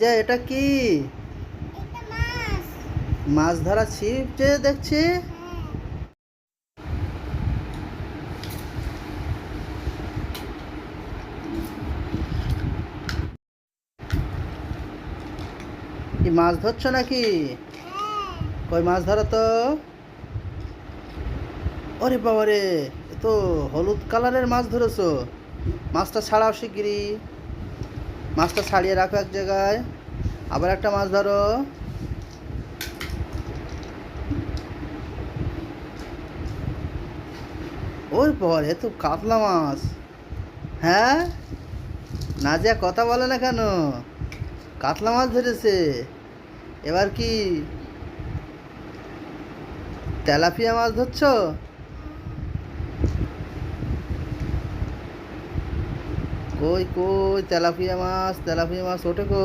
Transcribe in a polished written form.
যে এটা কি? এটা মাছ। মাছ ধরা ছিপ যে দেখছি। হ্যাঁ। কি মাছ ধরছো নাকি? হ্যাঁ। কই মাছ ধরো তো। ওরে বাবারে, এ তো হলুদ কালারের মাছ ধরেছো। মাছটা ছাড়াও শিগগিরই। মাছটা ছাড়িয়ে রাখো এক জায়গায়। আবার একটা মাছ ধরো। ওই বাবারে, এ তো কাতলা মাছ। হ্যাঁ, নাজিয়া কথা বলে না কেন? কাতলা মাছ ধরেছে। এবার কি তেলাপিয়া মাছ ধরছো? কই কই তেলাপিয়া মাছ, তেলাপিয়া মাছ ওঠে কই?